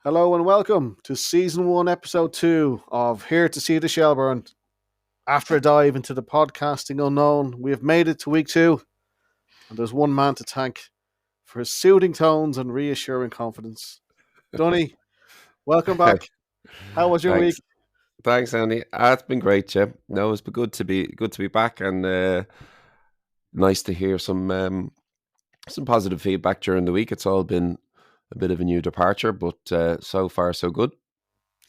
Hello and welcome to Season 1, Episode 2 of Here to See the Shelburne. After a dive into the podcasting unknown, we have made it to week 2, and there's one man to thank for his soothing tones and reassuring confidence. Dunny, welcome back. How was your week? Thanks, Andy. It's been great, Jim. No, it's been good to be back, and nice to hear some positive feedback during the week. It's all been a bit of a new departure, but so far so good.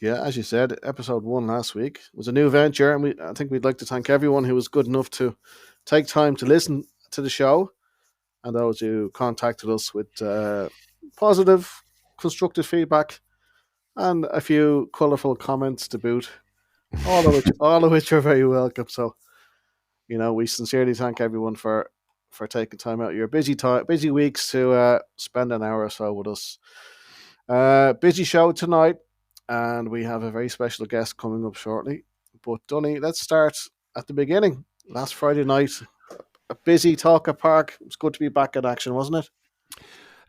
Yeah, as you said, Episode 1 last week was a new venture, and I think we'd like to thank everyone who was good enough to take time to listen to the show, and those who contacted us with positive, constructive feedback and a few colourful comments to boot, all of which are very welcome. So, we sincerely thank everyone for taking time out of your busy weeks to spend an hour or so with us. Busy show tonight, and we have a very special guest coming up shortly. But Dunny, let's start at the beginning. Last Friday night, a busy Talca Park. It was good to be back in action, wasn't it?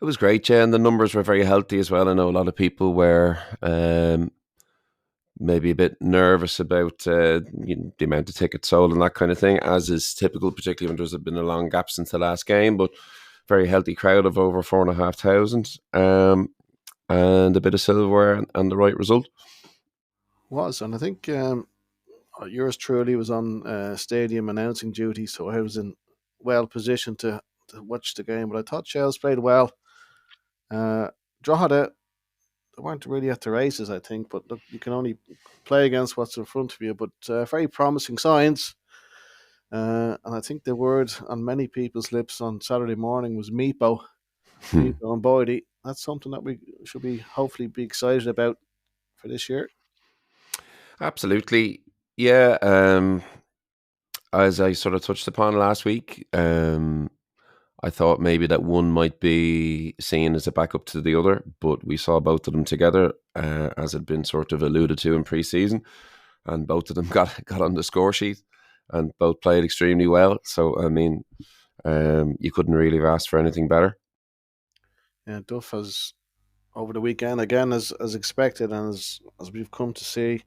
It was great, yeah, and the numbers were very healthy as well. I know a lot of people were maybe a bit nervous about the amount of tickets sold and that kind of thing, as is typical, particularly when there's been a long gap since the last game. But very healthy crowd of over 4,500, and a bit of silverware and the right result. Was, and I think yours truly was on stadium announcing duty, so I was in well positioned to watch the game. But I thought Shels played well. Drogheda, they weren't really at the races, I think, but look, you can only play against what's in front of you. But very promising signs. And I think the word on many people's lips on Saturday morning was Meepo. Meepo and Boydie. That's something that we should hopefully be excited about for this year. Absolutely. Yeah. As I sort of touched upon last week, I thought maybe that one might be seen as a backup to the other, but we saw both of them together, as had been sort of alluded to in pre-season, and both of them got on the score sheet and both played extremely well. So, I mean, you couldn't really have asked for anything better. Yeah, Duff has, over the weekend, again, as expected, and as we've come to see,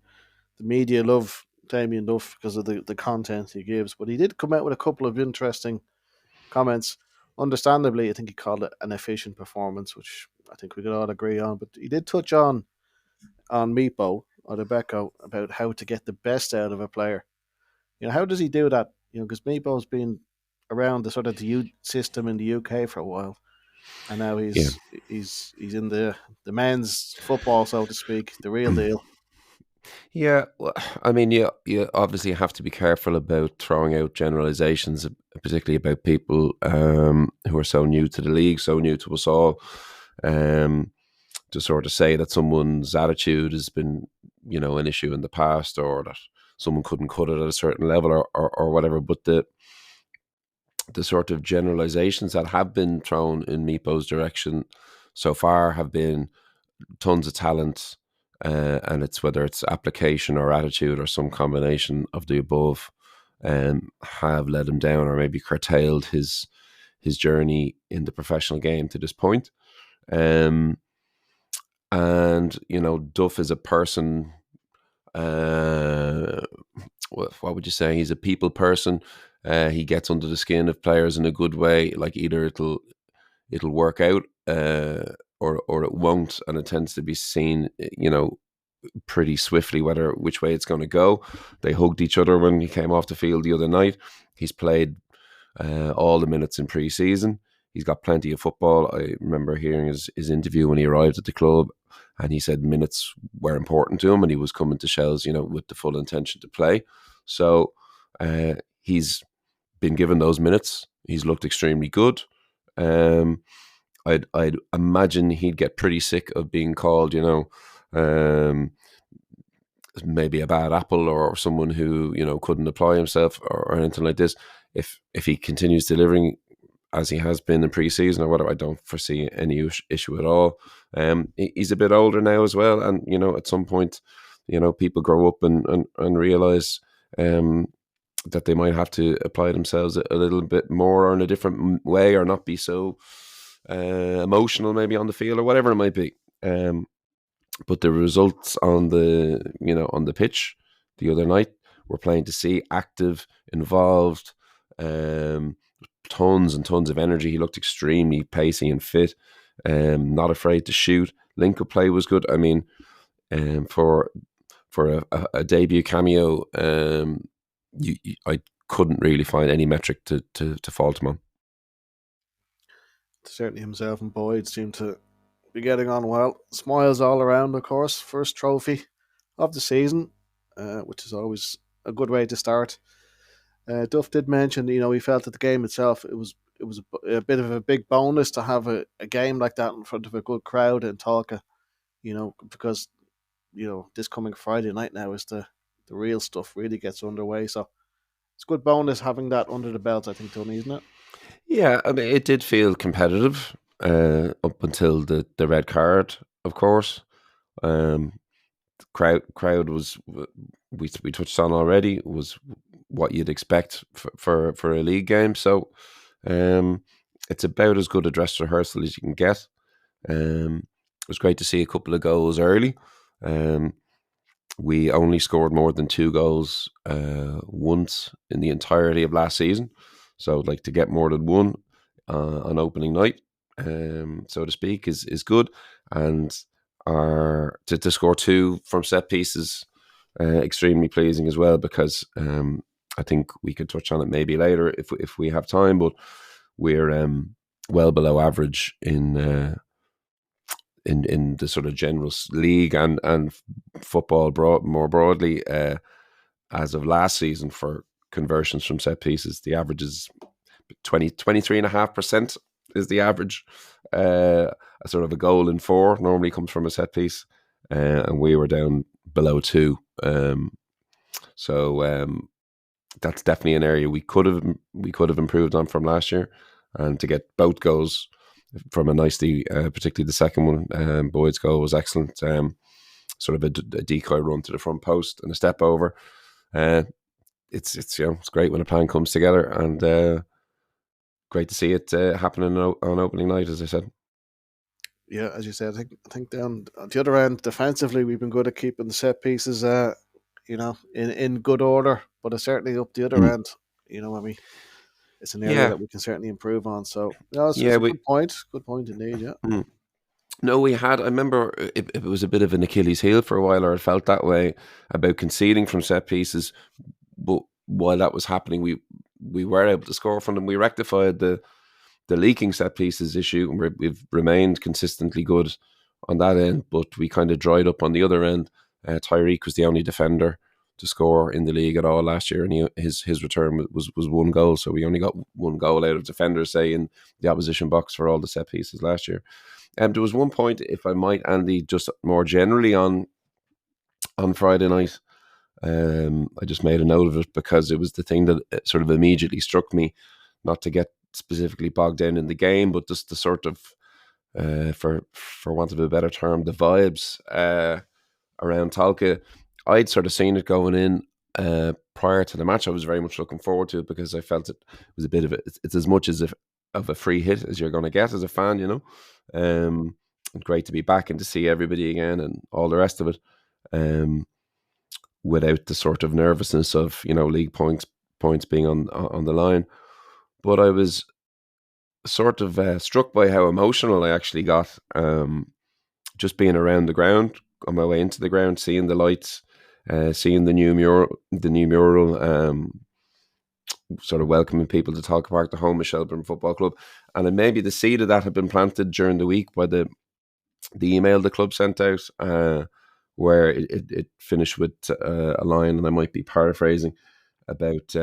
the media love Damien Duff because of the content he gives. But he did come out with a couple of interesting comments. Understandably, I think he called it an efficient performance, which I think we could all agree on. But he did touch on Meepo or Rebecca about how to get the best out of a player. How does he do that? Because Meepo's been around the sort of the youth system in the UK for a while, and now he's in the men's football, so to speak, the real deal. Yeah, well, I mean, you obviously have to be careful about throwing out generalizations, particularly about people who are so new to the league, so new to us all. To sort of say that someone's attitude has been, an issue in the past, or that someone couldn't cut it at a certain level, or whatever. But the sort of generalizations that have been thrown in Meepo's direction so far have been tons of talent. And it's whether it's application or attitude or some combination of the above, have let him down or maybe curtailed his journey in the professional game to this point. And Duff is a person. What would you say? He's a people person. He gets under the skin of players in a good way. Like either it'll work out, or it won't, and it tends to be seen, pretty swiftly which way it's going to go. They hugged each other when he came off the field the other night. He's played all the minutes in pre-season. He's got plenty of football. I remember hearing his interview when he arrived at the club, and he said minutes were important to him, and he was coming to Shels, with the full intention to play. So he's been given those minutes. He's looked extremely good. I'd imagine he'd get pretty sick of being called, maybe a bad apple or someone who couldn't apply himself or anything like this. If he continues delivering as he has been in pre-season or whatever, I don't foresee any issue at all. He's a bit older now as well, and at some point, people grow up and realize that they might have to apply themselves a little bit more or in a different way, or not be so emotional maybe on the field or whatever it might be. But the results on the pitch the other night were plain to see. Active, involved, tons and tons of energy. He looked extremely pacey and fit. Not afraid to shoot. Link-up play was good. I mean, for a debut cameo, I couldn't really find any metric to fault him on. Certainly himself and Boyd seem to be getting on well. Smiles all around, of course. First trophy of the season, which is always a good way to start. Duff did mention, he felt that the game itself, it was a bit of a big bonus to have a game like that in front of a good crowd in Talca, because, this coming Friday night now is the real stuff really gets underway. So it's a good bonus having that under the belt, I think, Tony, isn't it? Yeah, I mean, it did feel competitive up until the red card, of course. Crowd was, we touched on already, was what you'd expect for a league game. So it's about as good a dress rehearsal as you can get. It was great to see a couple of goals early. We only scored more than 2 goals once in the entirety of last season. So like to get more than one on opening night, so to speak, is good. And to score 2 from set pieces, extremely pleasing as well, because I think we could touch on it maybe later if we have time, but we're well below average in the sort of general league and football more broadly as of last season for conversions from set pieces. The average is 23.5% is the average. A sort of a goal in 4 normally comes from a set piece, and we were down below 2. So that's definitely an area we could have improved on from last year, and to get both goals from a nicely, particularly the second one, Boyd's goal was excellent. Sort of a decoy run to the front post and a step over. It's it's great when a plan comes together, and great to see it happening on opening night, as I said. Yeah, as you said, I think down on the other end, defensively, we've been good at keeping the set pieces, in good order. But certainly up the other end, it's an area that we can certainly improve on. So it's a good point. Good point indeed. Yeah. No, we had. I remember it was a bit of an Achilles heel for a while, or it felt that way about conceding from set pieces. But while that was happening, we were able to score from them. We rectified the leaking set pieces issue, and we've remained consistently good on that end. But we kind of dried up on the other end. Tyreek was the only defender to score in the league at all last year, and his return was 1 goal. So we only got 1 goal out of defenders, say, in the opposition box for all the set pieces last year. There was one point, if I might, Andy, just more generally on Friday night. I just made a note of it because it was the thing that sort of immediately struck me, not to get specifically bogged down in the game, but just the sort of, for want of a better term, the vibes around Talca. I'd sort of seen it going in prior to the match. I was very much looking forward to it because I felt it was a bit of it's as much as of a free hit as you're going to get as a fan, great to be back and to see everybody again and all the rest of it, without the sort of nervousness of league points being on the line. But I was sort of struck by how emotional I actually got, just being around the ground on my way into the ground, seeing the lights, seeing the new mural, sort of welcoming people to Talca Park, the home of Shelburne Football Club. And then maybe the seed of that had been planted during the week by the email the club sent out, where it finished with a line, and I might be paraphrasing, about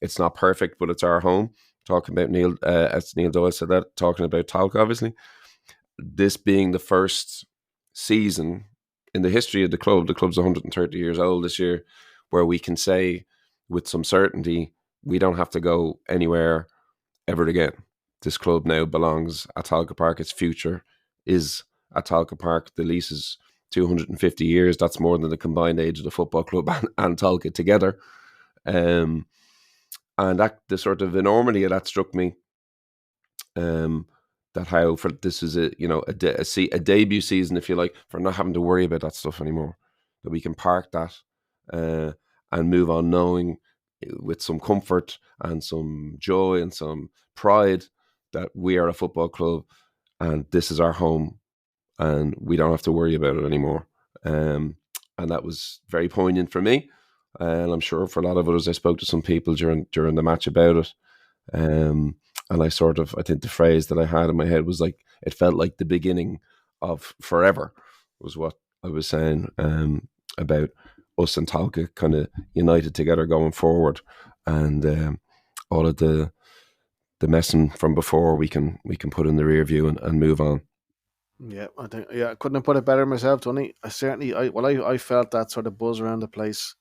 it's not perfect, but it's our home. Talking about Neil, as Neil Doyle said that, talking about Talca, obviously. This being the first season in the history of the club. The club's 130 years old this year, where we can say with some certainty we don't have to go anywhere ever again. This club now belongs at Talca Park. Its future is at Talca Park. The lease is 250 years. That's more than the combined age of the football club and Talca together. And that the sort of enormity of that struck me. that how for this is a a debut season, if you like, for not having to worry about that stuff anymore. That we can park that and move on, knowing with some comfort and some joy and some pride that we are a football club and this is our home and we don't have to worry about it anymore. And that was very poignant for me, and I'm sure for a lot of others. I spoke to some people during the match about it, and I think the phrase that I had in my head was like, it felt like the beginning of forever, was what I was saying, about us and Talca kind of united together going forward, and all of the messing from before we can put in the rear view and move on. Yeah, I couldn't have put it better myself, Dunny. I felt that sort of buzz around the place.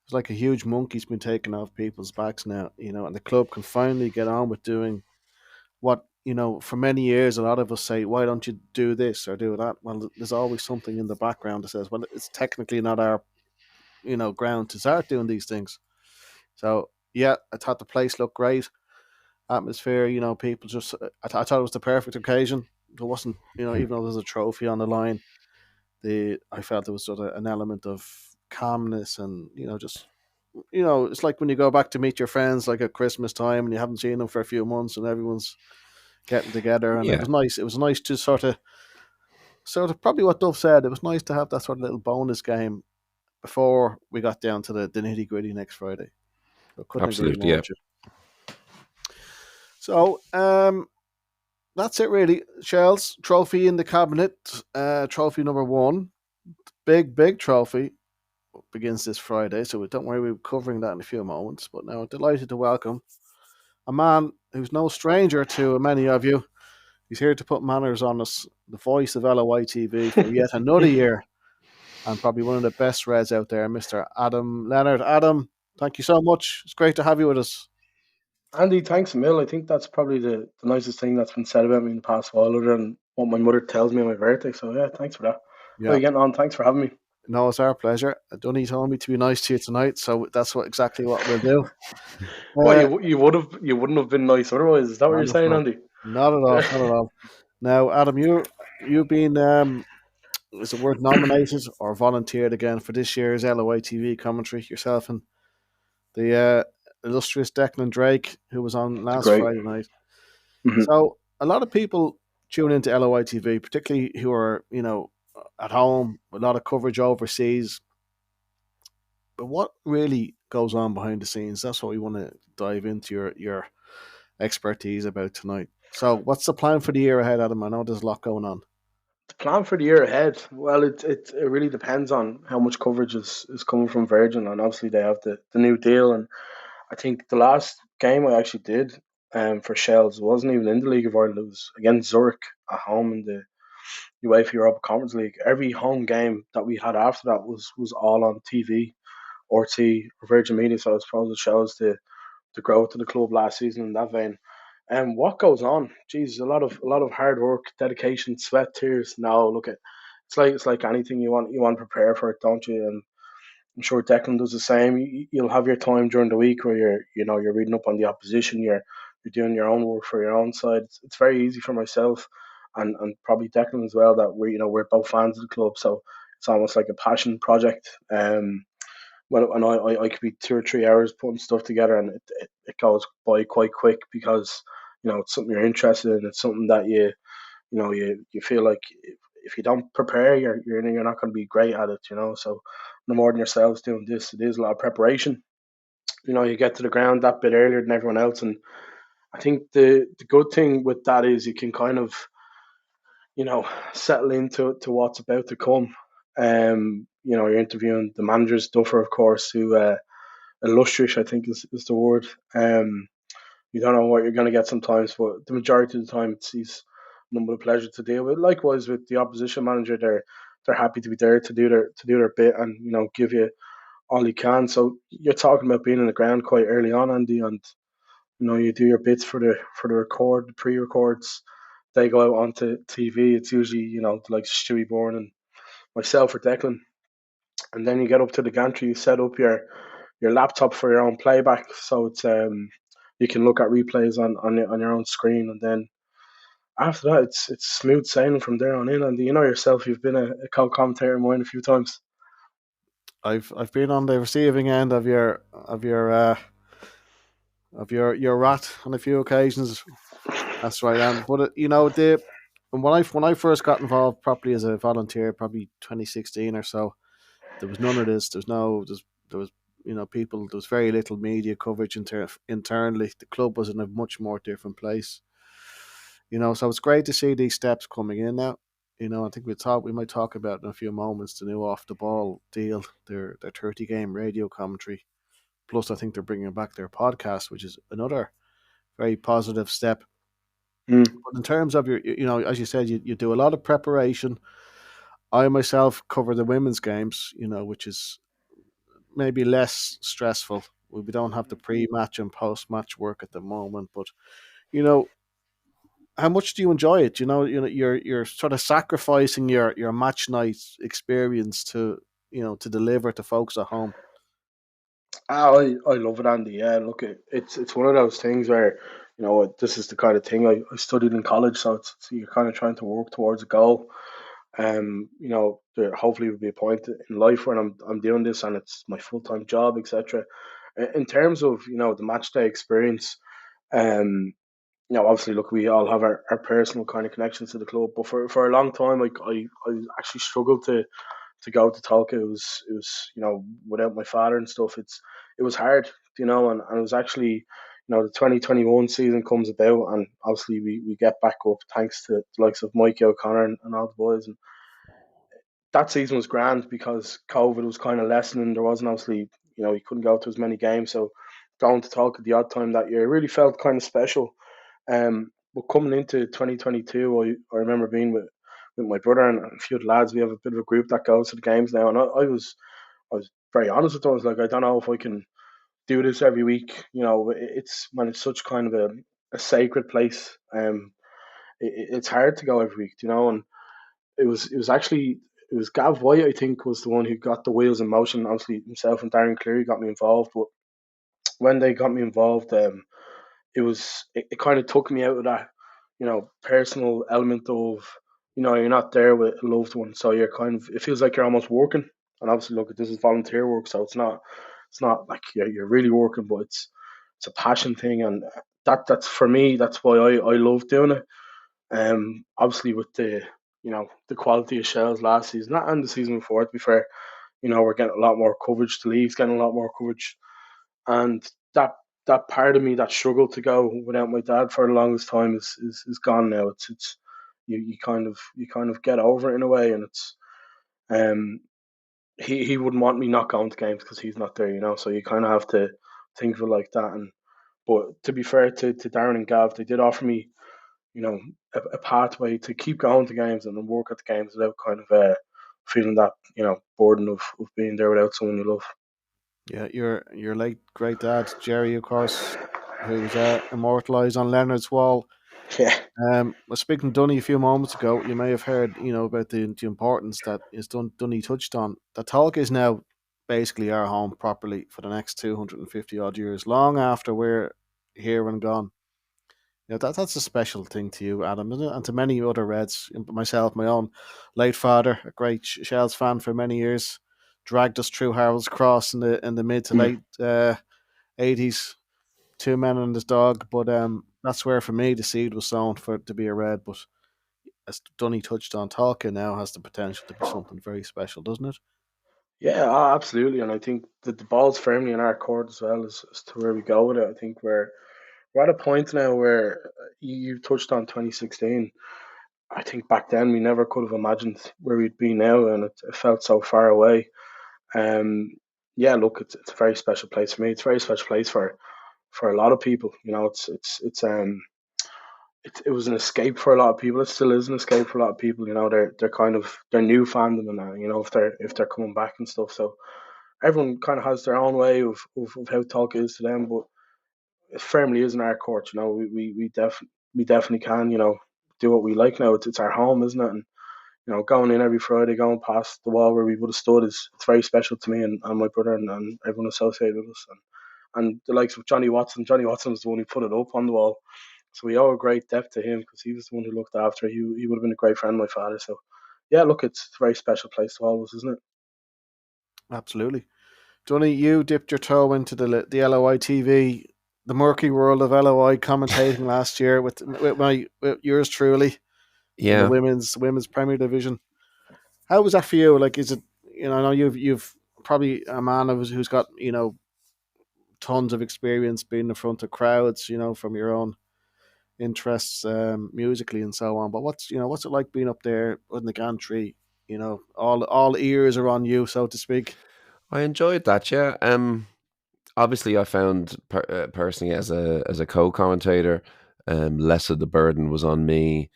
It's like a huge monkey's been taken off people's backs now, and the club can finally get on with doing what, for many years a lot of us say, why don't you do this or do that? Well, there's always something in the background that says, well, it's technically not our, ground to start doing these things. So yeah, I thought the place looked great. Atmosphere, people just, I thought it was the perfect occasion. There wasn't, even though there's a trophy on the line, I felt there was sort of an element of calmness and, just, it's like when you go back to meet your friends like at Christmas time and you haven't seen them for a few months and everyone's getting together, and it was nice. It was nice to sort of probably what Dove said. It was nice to have that sort of little bonus game before we got down to the nitty gritty next Friday. I couldn't agree more with you. So that's it really. Shels trophy in the cabinet, trophy number 1, big trophy, begins this Friday. So don't worry, we'll be covering that in a few moments. But now I'm delighted to welcome a man who's no stranger to many of you. He's here to put manners on us, the voice of LOITV for yet another year, and probably one of the best Reds out there, Mr. Adam Leonard. Adam, thank you so much. It's great to have you with us. Andy, thanks a mil. I think that's probably the nicest thing that's been said about me in the past while, other than what my mother tells me on my birthday. So yeah, thanks for that. Yeah. How are you getting on? Thanks for having me. No, it's our pleasure. Dunny told me to be nice to you tonight, so that's exactly what we'll do. Well, you wouldn't have been nice otherwise. Is that what you're saying, Andy? Not at all. Not at all. Now, Adam, you've been is the word nominated or volunteered again for this year's LOITV commentary, yourself and the illustrious Declan Drake, who was on last Friday night. Mm-hmm. So a lot of people tune into LOITV, particularly who are, at home, a lot of coverage overseas. But what really goes on behind the scenes? That's what we want to dive into your expertise about tonight. So what's the plan for the year ahead, Adam? I know there's a lot going on. The plan for the year ahead, well, it really depends on how much coverage is coming from Virgin, and obviously they have the new deal. And I think the last game I actually did for Shels wasn't even in the League of Ireland. It was against Zurich at home in the UEFA Europa Conference League. Every home game that we had after that was all on TV, RT, or Virgin Media. So I suppose it shows the growth of the club last season in that vein. And what goes on? Geez, a lot of hard work, dedication, sweat, tears. Now look at it's like anything you want to prepare for it, don't you? And I'm sure Declan does the same. You'll have your time during the week where you're reading up on the opposition, you're doing your own work for your own side. It's very easy for myself and probably Declan as well that we're both fans of the club, so it's almost like a passion project. When I could be 2 or 3 hours putting stuff together, and it goes by quite quick because it's something you're interested in. It's something that you feel like if you don't prepare, you're not going to be great at it. So no more than yourselves doing this, it is a lot of preparation. You get to the ground that bit earlier than everyone else, and I think the good thing with that is you can kind of settle into what's about to come. You're interviewing the manager's Duffer, of course, who illustrious, I think is the word. You don't know what you're going to get sometimes, but the majority of the time he's a number of pleasure to deal with. Likewise with the opposition manager, they're happy to be there to do their bit and give you all you can. So you're talking about being in the ground quite early on, Andy, and you do your bits for the record, the pre-records. They go out onto TV. It's usually like Stewie Bourne and myself or Declan, and then you get up to the gantry. You set up your laptop for your own playback, so it's you can look at replays on your own screen, and then after that, it's smooth sailing from there on in. And you know yourself, you've been a co-commentator of mine a few times. I've been on the receiving end of your rat on a few occasions. That's right. But you know the when I first got involved properly as a volunteer, probably 2016 or so, there was none of this. There was people. There was very little media coverage internally. The club was in a much more different place. So it's great to see these steps coming in now. I think we might talk about in a few moments the new off the ball deal, their 30 game radio commentary. Plus, I think they're bringing back their podcast, which is another very positive step. Mm. But in terms of as you said, you do a lot of preparation. I myself cover the women's games, which is maybe less stressful. We don't have the pre-match and post-match work at the moment, but you know, how much do you enjoy it? You're sort of sacrificing your match night experience to deliver to folks at home. I love it, Andy. Yeah, look, it's one of those things where this is the kind of thing I studied in college, so you're kind of trying to work towards a goal. There hopefully will be a point in life when I'm doing this and it's my full time job, etc. In terms of the match day experience, um, obviously, look, we all have our personal kind of connections to the club, but for a long time, like I actually struggled to go to Talca. It was without my father and stuff. It was hard, and it was actually the 2021 season comes about, and obviously we get back up thanks to the likes of Mike O'Connor and all the boys. And that season was grand because COVID was kind of lessening. There wasn't obviously you couldn't go to as many games, so going to Talca the odd time that year really felt kind of special. But coming into 2022, I remember being with my brother and a few of the lads. We have a bit of a group that goes to the games now, and I was very honest with them. I was like, I don't know if I can do this every week. It's when it's such kind of a sacred place. It's hard to go every week, and it was actually it was Gav White, I think, was the one who got the wheels in motion. Obviously, himself and Darren Cleary got me involved, but when they got me involved, it kind of took me out of that personal element of you're not there with a loved one, so you're kind of, it feels like you're almost working. And obviously, look, this is volunteer work, so it's not like you're really working, but it's a passion thing. And that's for me, that's why I love doing it. Obviously with the quality of Shels last season, not and the season before, to be fair, we're getting a lot more coverage. The league's getting a lot more coverage, and that part of me that struggled to go without my dad for the longest time is gone now. It's you kind of get over it in a way, and it's um he wouldn't want me not going to games because he's not there, so you kind of have to think of it like that. And but to be fair to Darren and Gav, they did offer me you know a pathway to keep going to games and then work at the games without kind of feeling that burden of being there without someone you love. Yeah, your late great dad Jerry, of course, who was immortalised on Leonard's wall. Yeah. Was speaking to Dunny a few moments ago. You may have heard, about the importance that Dunny touched on. That Talk is now basically our home properly for the next 250 odd years, long after we're here and gone. That's a special thing to you, Adam, isn't it? And to many other Reds, myself, my own late father, a great Shells fan for many years, dragged us through Harold's Cross in the mid to Mm. late 80s. Two men and his dog, but that's where for me the seed was sown for it to be a Red. But as Dunny touched on, Talca now has the potential to be something very special, doesn't it? Yeah, absolutely. And I think that the ball's firmly in our court as well as to where we go with it. I think we're at a point now where you touched on 2016. I think back then we never could have imagined where we'd be now, and it felt so far away. Um, yeah, look, it's a very special place for me. It's a very special place for a lot of people. It was an escape for a lot of people. It still is an escape for a lot of people. They're kind of their new fandom, and if they're coming back and stuff. So everyone kind of has their own way of how talk is to them, but it firmly is in our court. We definitely can do what we like now. It's our home, isn't it? And going in every Friday, going past the wall where we would have stood is it's very special to me and my brother and everyone associated with us. And the likes of Johnny Watson. Johnny Watson was the one who put it up on the wall. So we owe a great debt to him because he was the one who looked after. He would have been a great friend of my father. So yeah, look, it's a very special place to all of us, isn't it? Absolutely. Dunny, you dipped your toe into the LOITV, the murky world of LOI commentating last year with yours truly in the Yeah. women's Premier Division. How was that for you? Like, is it, I know you've probably a man who's got tons of experience being in front of crowds, from your own interests musically and so on. But what's it like being up there in the gantry? All ears are on you, so to speak. I enjoyed that, yeah. Obviously, I found personally as a co-commentator, less of the burden was on me,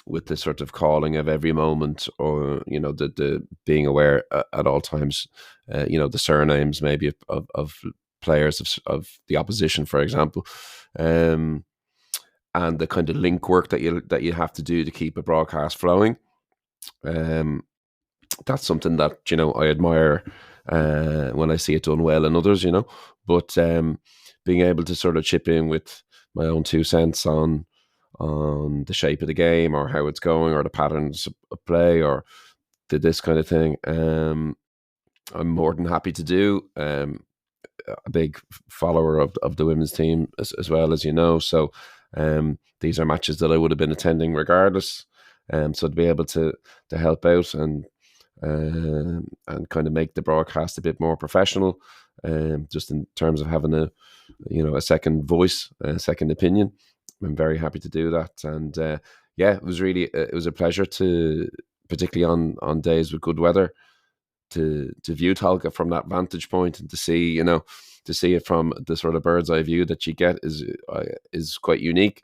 with the sort of calling of every moment, or the being aware at all times, the surnames maybe of players of the opposition, for example, and the kind of link work that you have to do to keep a broadcast flowing. That's something that I admire when I see it done well in others, But being able to sort of chip in with my own 2 cents on the shape of the game, or how it's going, or the patterns of play, or this kind of thing, I'm more than happy to do. A big follower of the women's team as well, as you know. So these are matches that I would have been attending regardless. So to be able to help out and kind of make the broadcast a bit more professional, just in terms of having a second voice, a second opinion, I'm very happy to do that. And it was a pleasure to, particularly on days with good weather, to view Talca from that vantage point, and to see it from the sort of bird's eye view that you get is quite unique,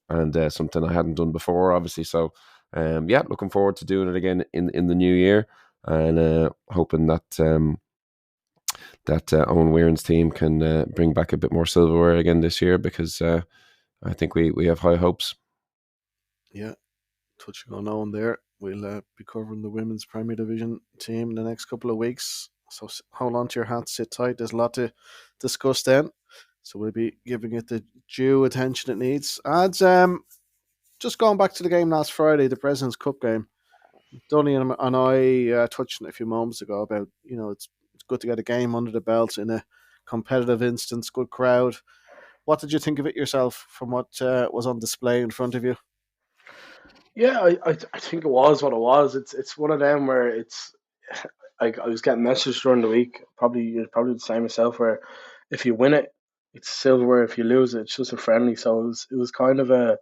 and something I hadn't done before, obviously. So looking forward to doing it again in the new year, and hoping that Owen Weirin's team can bring back a bit more silverware again this year, because I think we have high hopes. Yeah, touching on Owen there, we'll be covering the women's Premier Division team in the next couple of weeks. So hold on to your hats, sit tight. There's a lot to discuss then. So we'll be giving it the due attention it needs. And just going back to the game last Friday, the President's Cup game, Dunny and I touched on it a few moments ago about, it's good to get a game under the belt in a competitive instance, good crowd. What did you think of it yourself from what was on display in front of you? Yeah, I think it was what it was. It's one of them where it's like I was getting messages during the week. You're probably the same myself. Where if you win it, it's silverware. If you lose it, it's just a friendly. So it was kind of a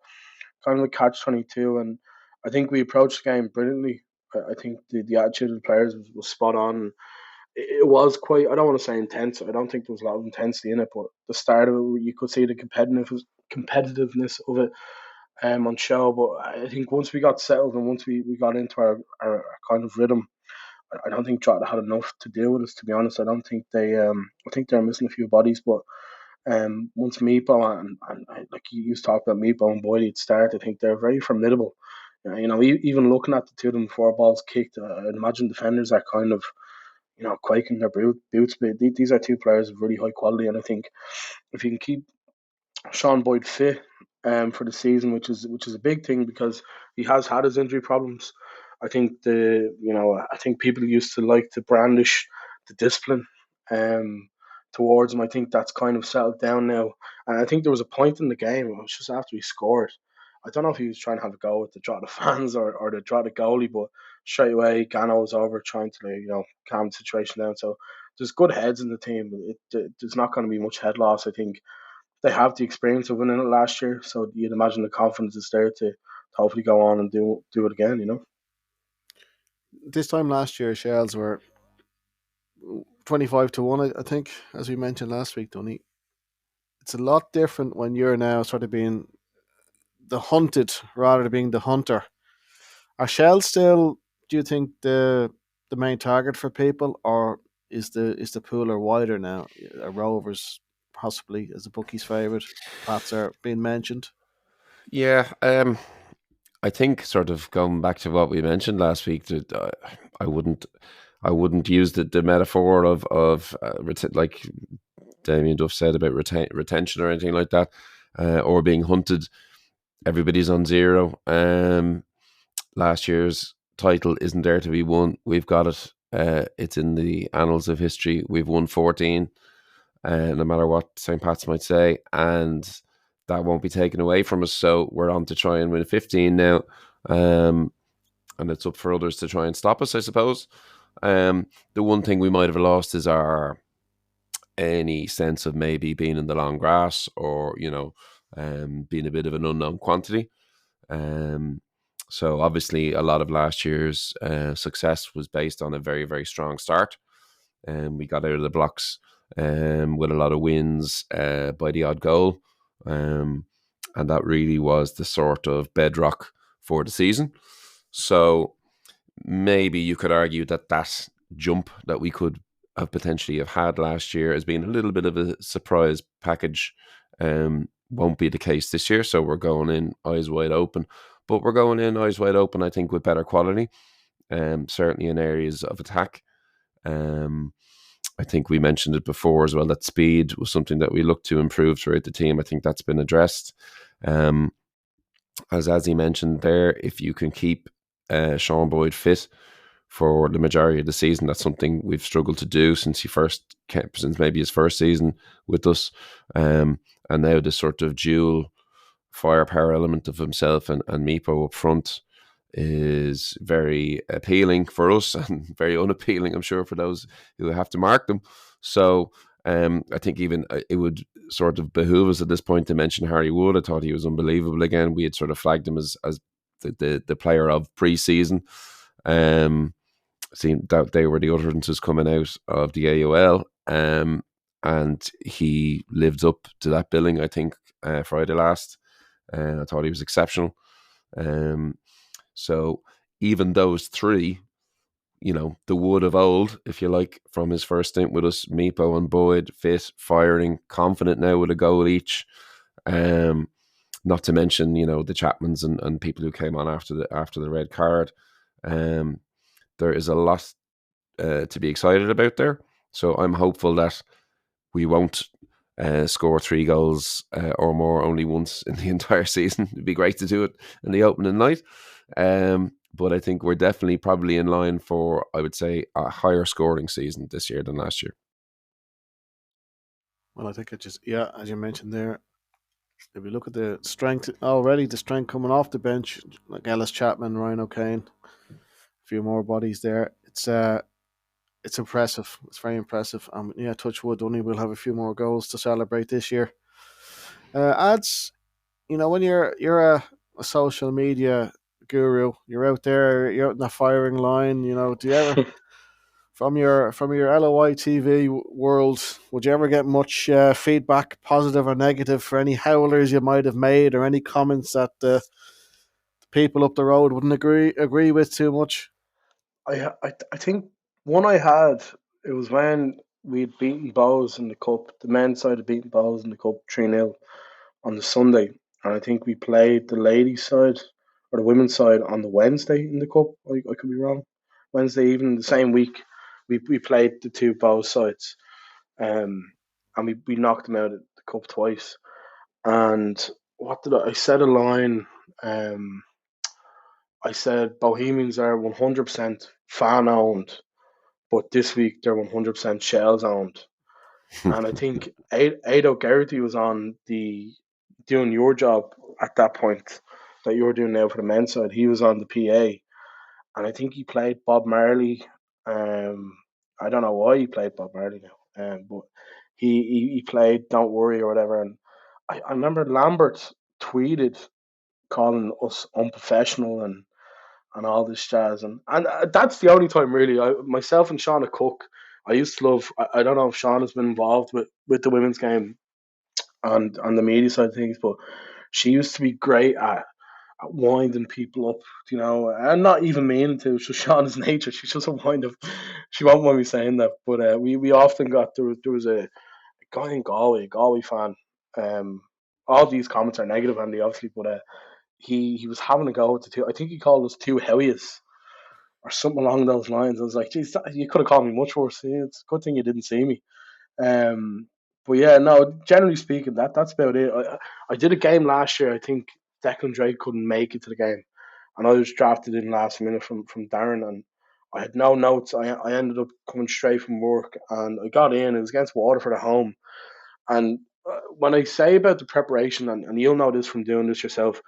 catch-22, and I think we approached the game brilliantly. I think the attitude of the players was spot on. It was quite, I don't want to say intense. I don't think there was a lot of intensity in it, but the start of it, you could see the competitiveness of it on show. But I think once we got settled and once we got into our kind of rhythm, I don't think Drogheda had enough to deal with us. To be honest, I don't think I think they're missing a few bodies, but once Meepo and like you used to talk about Meepo and Boydie at start, I think they're very formidable. Even looking at the two of them, 4 balls kicked, I'd imagine defenders are kind of quaking their boots. But these are two players of really high quality, and I think if you can keep Sean Boyd fit for the season, which is a big thing because he has had his injury problems. I think I think people used to like to brandish the discipline towards him. I think that's kind of settled down now. And I think there was a point in the game, it was just after he scored. I don't know if he was trying to have a go with the Drogheda fans or the Drogheda goalie, but straight away Gano was over trying to calm the situation down. So there's good heads in the team. There's not going to be much head loss. I think they have the experience of winning it last year, so you'd imagine the confidence is there to hopefully go on and do it again. This time last year, Shels were 25-1, I think, as we mentioned last week, Dunny. It's a lot different when you're now sort of being the hunted rather than being the hunter. Are Shels still, do you think, the main target for people, or is the pooler wider now? Are Rovers possibly as the bookies' favourite? Pats are being mentioned. Yeah, I think, sort of going back to what we mentioned last week, that I wouldn't use the metaphor of like Damien Duff said about retention or anything like that. or being hunted. Everybody's on zero. Last year's title isn't there to be won. We've got it. It's in the annals of history. We've won 14, no matter what St. Pat's might say, and that won't be taken away from us. So we're on to try and win 15 now, and it's up for others to try and stop us, I suppose. The one thing we might have lost is any sense of maybe being in the long grass, or being a bit of an unknown quantity. So obviously a lot of last year's success was based on a very, very strong start. We got out of the blocks with a lot of wins by the odd goal. And that really was the sort of bedrock for the season. So maybe you could argue that jump that we could have potentially have had last year has been a little bit of a surprise package. Won't be the case this year. So we're going in eyes wide open. But we're going in eyes wide open, I think, with better quality, certainly in areas of attack. I think we mentioned it before as well, that speed was something that we looked to improve throughout the team. I think that's been addressed. As Azzy mentioned there, if you can keep Sean Boyd fit for the majority of the season, that's something we've struggled to do since maybe his first season with us. And now this sort of dual firepower element of himself and Meepo up front is very appealing for us and very unappealing, I'm sure, for those who have to mark them. So I think even it would sort of behoove us at this point to mention Harry Wood. I thought he was unbelievable again. We had sort of flagged him as the player of pre-season. Seeing that they were the utterances coming out of the AOL, and he lived up to that billing, I think, Friday last. I thought he was exceptional. So even those three, the Wood of old, if you like, from his first stint with us, Meepo and Boyd, fit, firing, confident now with a goal each. Not to mention, the Chapmans and people who came on after the red card. There is a lot to be excited about there. So I'm hopeful that we won't score 3 goals or more only once in the entire season. It'd be great to do it in the opening night. But I think we're definitely probably in line for, I would say, a higher scoring season this year than last year. Well, I think as you mentioned there, if you look at the strength already, the strength coming off the bench, like Ellis Chapman, Ryan O'Kane, a few more bodies there. It's impressive. It's very impressive. Touch wood, Dunny will have a few more goals to celebrate this year. Ads, when you're a social media guru, you're out there, you're out in the firing line. Do you ever from your LOITV world, would you ever get much feedback, positive or negative, for any howlers you might have made, or any comments that the people up the road wouldn't agree with too much? I think one I had, it was when we'd beaten Bows in the cup. The men's side had beaten Bows in the cup 3-0 on the Sunday, and I think we played the ladies' side or the women's side on the Wednesday in the cup. I could be wrong. Wednesday evening, the same week, we played the two Bows sides, and we knocked them out at the cup twice. And what did I said a line? I said Bohemians are 100% fan owned, but this week they're 100% Shels owned. And I think Ado Geraghty was on doing your job at that point that you're doing now for the men's side. He was on the PA, and I think he played Bob Marley. I don't know why he played Bob Marley now, but he played Don't Worry or whatever. And I remember Lambert tweeted calling us unprofessional and all this jazz, and that's the only time really. Myself and Shauna Cook, I used to love. I don't know if Shauna's been involved with the women's game and on the media side of things, but she used to be great at winding people up, and not even meaning to. It's just Shauna's nature. She doesn't wind up. She won't mind me saying that, but we often got there was a guy in Galway, a Galway fan. All these comments are negative, Andy, obviously, but he was having a go with the two. I think he called us two howies or something along those lines. I was like, geez, you could have called me much worse. It's a good thing you didn't see me. But yeah, no. Generally speaking, that's about it. I did a game last year. I think Declan Drake couldn't make it to the game, and I was drafted in last minute from Darren, and I had no notes. I ended up coming straight from work, and I got in. It was against Waterford at home, and when I say about the preparation, and you'll know this from doing this yourself,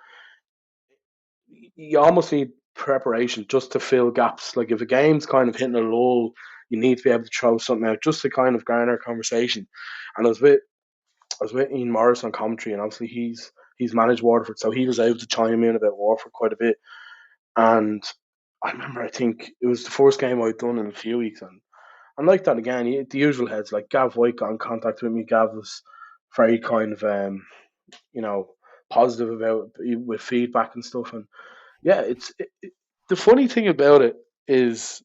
you almost need preparation just to fill gaps. Like if a game's kind of hitting a lull, you need to be able to throw something out just to kind of garner conversation. And I was with Ian Morris on commentary, and obviously he's managed Waterford, so he was able to chime in about Waterford quite a bit. And I remember, I think it was the first game I'd done in a few weeks, and like that again, the usual heads like Gav White got in contact with me. Gav was very kind of you know positive about with feedback and stuff, and yeah, the funny thing about it is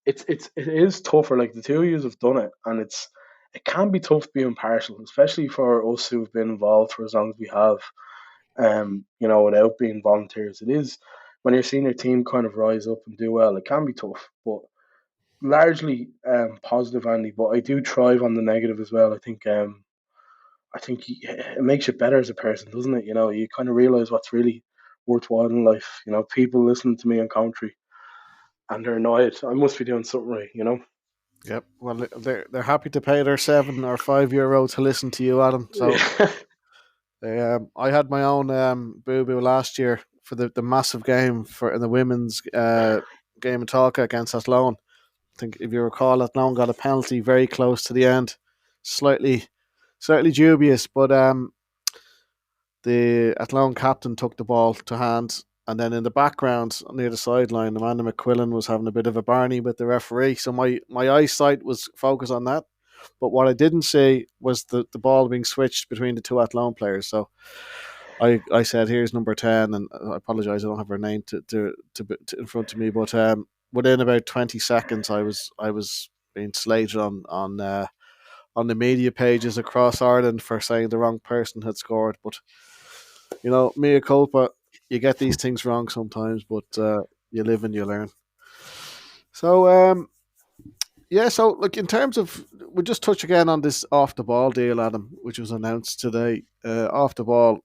it is tougher. Like the two of you have done it, and it can be tough being impartial, especially for us who've been involved for as long as we have. Without being volunteers, it is when you're seeing your team kind of rise up and do well. It can be tough, but largely positive, Andy. But I do thrive on the negative as well. I think it makes you better as a person, doesn't it? You kind of realize what's really worthwhile in life. People listening to me on commentary and they're annoyed. I must be doing something right. Yep. Well, they're happy to pay their €7 or €5 to listen to you, Adam. So Yeah. I had my own boo boo last year for the massive game for in the women's game in Talca against Athlone. I think if you recall, Athlone got a penalty very close to the end, slightly dubious, but the Athlone captain took the ball to hand. And then in the background, near the sideline, Amanda McQuillan was having a bit of a barney with the referee. So my eyesight was focused on that. But what I didn't see was the ball being switched between the two Athlone players. So I said, "Here's number 10," and I apologise, I don't have her name to in front of me. But within about 20 seconds, I was being slated on the media pages across Ireland for saying the wrong person had scored. But mea culpa. You get these things wrong sometimes, but you live and you learn. So yeah, so like in terms of, we'll just touch again on this off the ball deal, Adam, which was announced today. Off the ball,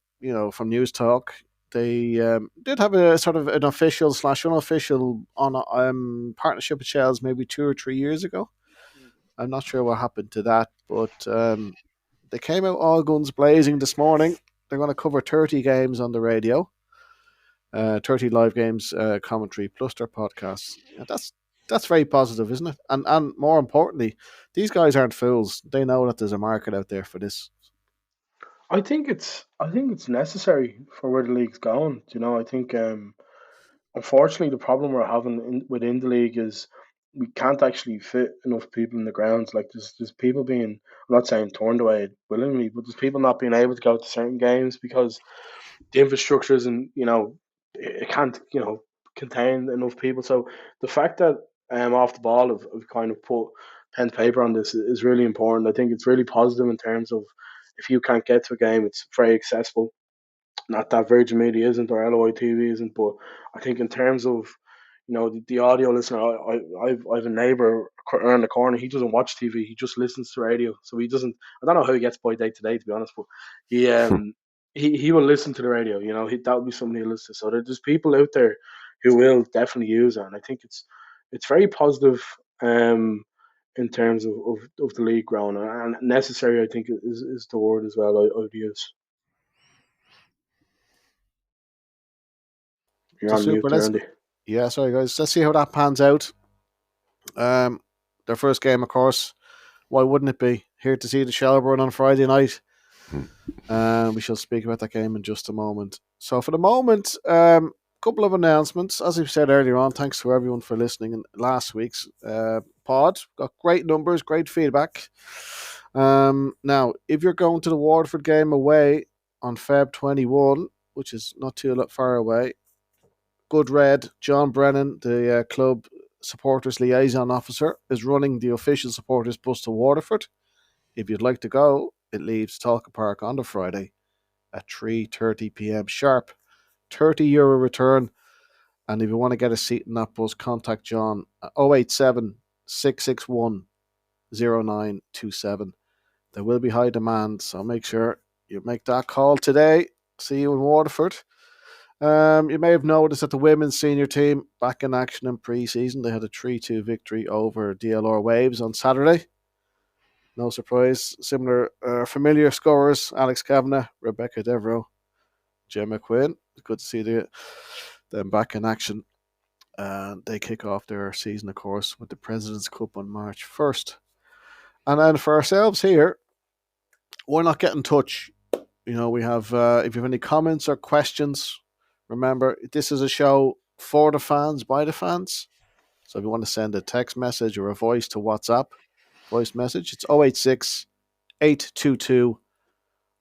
from News Talk, they did have a sort of an official / unofficial on partnership with Shels maybe 2 or 3 years ago. I'm not sure what happened to that, but they came out all guns blazing this morning. They're going to cover 30 games on the radio, 30 live games commentary plus their podcasts. Yeah, that's very positive, isn't it? And more importantly, these guys aren't fools. They know that there's a market out there for this. I think it's necessary for where the league's going. I think unfortunately the problem we're having within the league is we can't actually fit enough people in the grounds. Like there's people being, I'm not saying turned away willingly, but there's people not being able to go to certain games because the infrastructure isn't, it can't, contain enough people. So the fact that off the ball have kind of put pen to paper on this is really important. I think it's really positive in terms of if you can't get to a game, it's very accessible. Not that Virgin Media isn't or LOITV isn't, but I think in terms of the audio listener, I've a neighbour around the corner. He doesn't watch TV. He just listens to radio. So he doesn't. I don't know how he gets by day to day, to be honest. But he he will listen to the radio. That would be something he'll listen to. So there's people out there who will definitely use it, and I think it's very positive in terms of the league growing, and necessary. I think is the word as well. I would use. You're So on mute super. there, Andy. Yeah, sorry guys. Let's see how that pans out. Their first game, of course. Why wouldn't it be? Here to see the Shelbourne on Friday night. We shall speak about that game in just a moment. So for the moment, couple of announcements. As we said earlier on, thanks to everyone for listening in last week's pod. Got great numbers, great feedback. Now, if you're going to the Waterford game away on Feb 21, which is not too far away, Good Red, John Brennan, the club supporters liaison officer, is running the official supporters bus to Waterford. If you'd like to go, it leaves Talca Park on the Friday at 3:30 p.m. sharp. €30 return. And if you want to get a seat in that bus, contact John at 087 661 0927. There will be high demand, so make sure you make that call today. See you in Waterford. You may have noticed that the women's senior team back in action in pre-season. They had a 3-2 victory over DLR Waves on Saturday. No surprise. Similar familiar scorers: Alex Kavanagh, Rebecca Devereaux, Gemma Quinn. It's good to see them back in action. And they kick off their season, of course, with the President's Cup on March 1st. And then for ourselves here, why not get in touch? We have, if you have any comments or questions, remember, this is a show for the fans, by the fans. So if you want to send a text message or a voice to WhatsApp, voice message, it's 086 822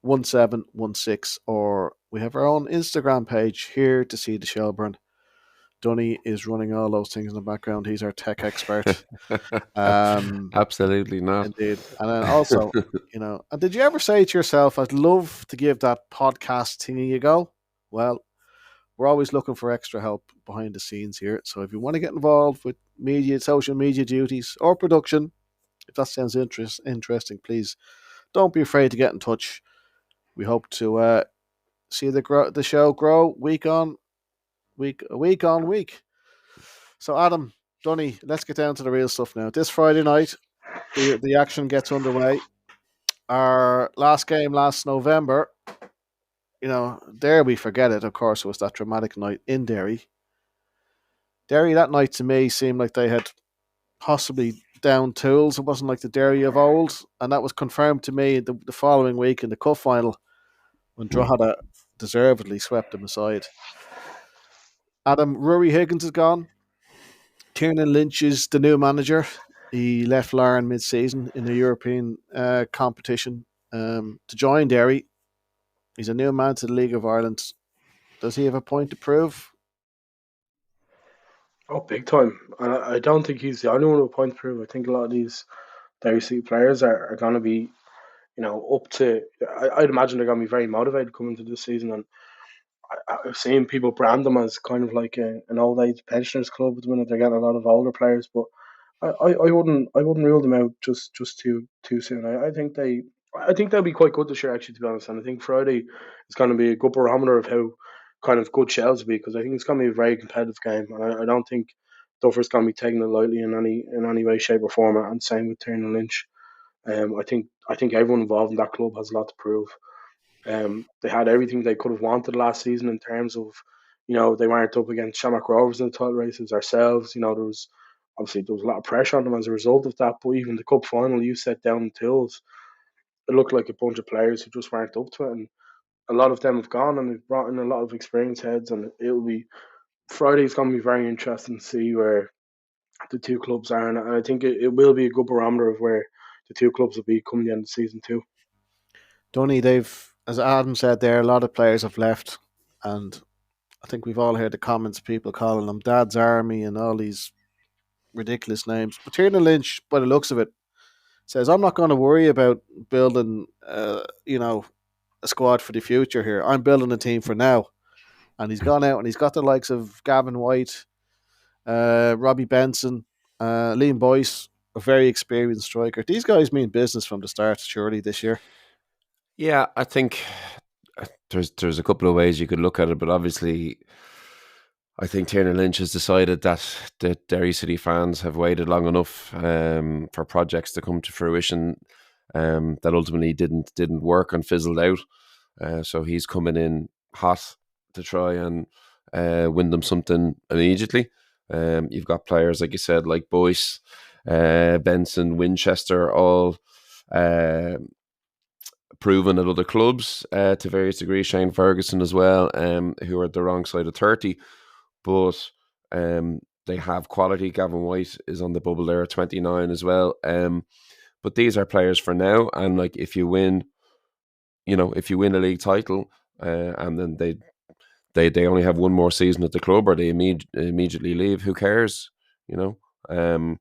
1716. Or we have our own Instagram page, Here to See the Shelburne. Dunny is running all those things in the background. He's our tech expert. Absolutely not. Indeed. And then also, and did you ever say to yourself, I'd love to give that podcast thingy a go? Well, we're always looking for extra help behind the scenes here. So if you want to get involved with social media duties or production, if that sounds interesting, please don't be afraid to get in touch. We hope to see the show grow week on week. So Adam, Dunny, let's get down to the real stuff now. This Friday night, the action gets underway. Our last game last November, Derry, we forget it, of course, it was that dramatic night in Derry. Derry that night to me seemed like they had possibly down tools. It wasn't like the Derry of old, and that was confirmed to me the following week in the cup final when Drogheda deservedly swept them aside. Adam, Rory Higgins is gone. Tiernan Lynch is the new manager. He left Larne mid-season in a European competition to join Derry. He's a new man to the League of Ireland. Does he have a point to prove? Oh, big time. And I don't think he's the only one with a point to prove. I think a lot of these Derry City players are going to be, up to... I'd imagine they're going to be very motivated coming to this season. And I've seen people brand them as kind of like an old age pensioners club at the minute. They're getting a lot of older players, but I wouldn't rule them out just too soon. I think they'll be quite good this year, actually, to be honest. And I think Friday is going to be a good barometer of how kind of good Shels will be, because I think it's going to be a very competitive game, and I don't think Duffer's going to be taking it lightly in any way, shape, or form. And same with Tiernan Lynch. I think everyone involved in that club has a lot to prove. They had everything they could have wanted last season in terms of, they weren't up against Shamrock Rovers in the title races, ourselves. There was a lot of pressure on them as a result of that. But even the cup final, you set down in Tills, it looked like a bunch of players who just weren't up to it, and a lot of them have gone, and they've brought in a lot of experienced heads. And Friday's going to be very interesting to see where the two clubs are, and I think it will be a good barometer of where the two clubs will be coming the end of season 2. Dunny, as Adam said there, a lot of players have left, and I think we've all heard the comments, people calling them Dad's Army and all these ridiculous names. But Tiernan Lynch, by the looks of it, says, I'm not going to worry about building, a squad for the future here. I'm building a team for now. And he's gone out and he's got the likes of Gavin White, Robbie Benson, Liam Boyce, a very experienced striker. These guys mean business from the start, surely, this year. Yeah, I think there's a couple of ways you could look at it, but obviously I think Tiernan Lynch has decided that the Derry City fans have waited long enough for projects to come to fruition that ultimately didn't work and fizzled out. So he's coming in hot to try and win them something immediately. You've got players, like you said, like Boyce, Benson, Winchester, all proven at other clubs to various degrees. Shane Ferguson as well, who are at the wrong side of 30. But they have quality. Gavin White is on the bubble there at 29 as well. But these are players for now. And like, if you win a league title, and then they only have one more season at the club, or they immediately leave, who cares? If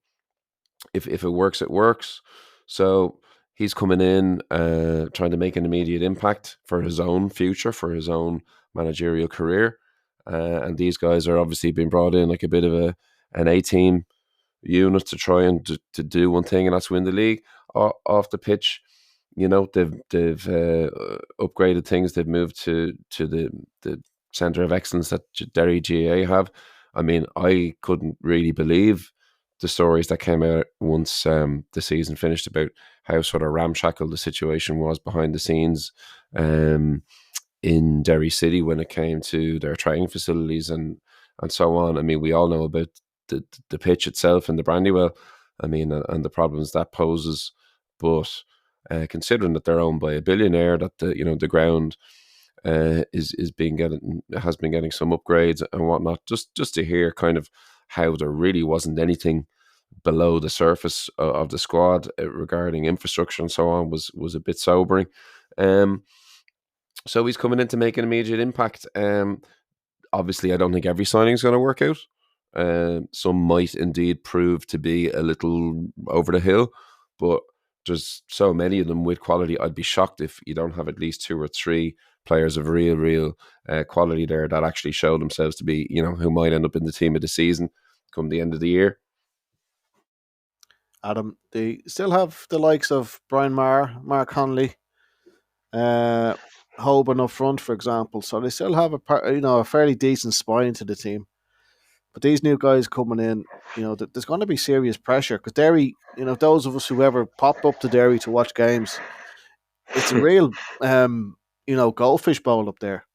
it works, it works. So he's coming in, trying to make an immediate impact for his own future, for his own managerial career. And these guys are obviously being brought in like a bit of an A-team unit to try and to do one thing, and that's win the league. Off the pitch, they've upgraded things. They've moved to the centre of excellence that Derry GAA have. I mean, I couldn't really believe the stories that came out once the season finished about how sort of ramshackle the situation was behind the scenes in Derry City when it came to their training facilities and so on. I mean, we all know about the pitch itself and the Brandywell. I mean, and the problems that poses. But considering that they're owned by a billionaire, that the ground has been getting some upgrades and whatnot. Just to hear kind of how there really wasn't anything below the surface of the squad regarding infrastructure and so on was a bit sobering. So he's coming in to make an immediate impact. Obviously, I don't think every signing is going to work out. Some might indeed prove to be a little over the hill, but there's so many of them with quality. I'd be shocked if you don't have at least 2 or 3 players of real quality there that actually show themselves to be, who might end up in the team of the season come the end of the year. Adam, they still have the likes of Brian Maher, Mark Connolly, Hoban up front, for example. So they still have a fairly decent spine to the team. But these new guys coming in, there's going to be serious pressure because Derry, those of us who ever popped up to Derry to watch games, it's a real, goldfish bowl up there.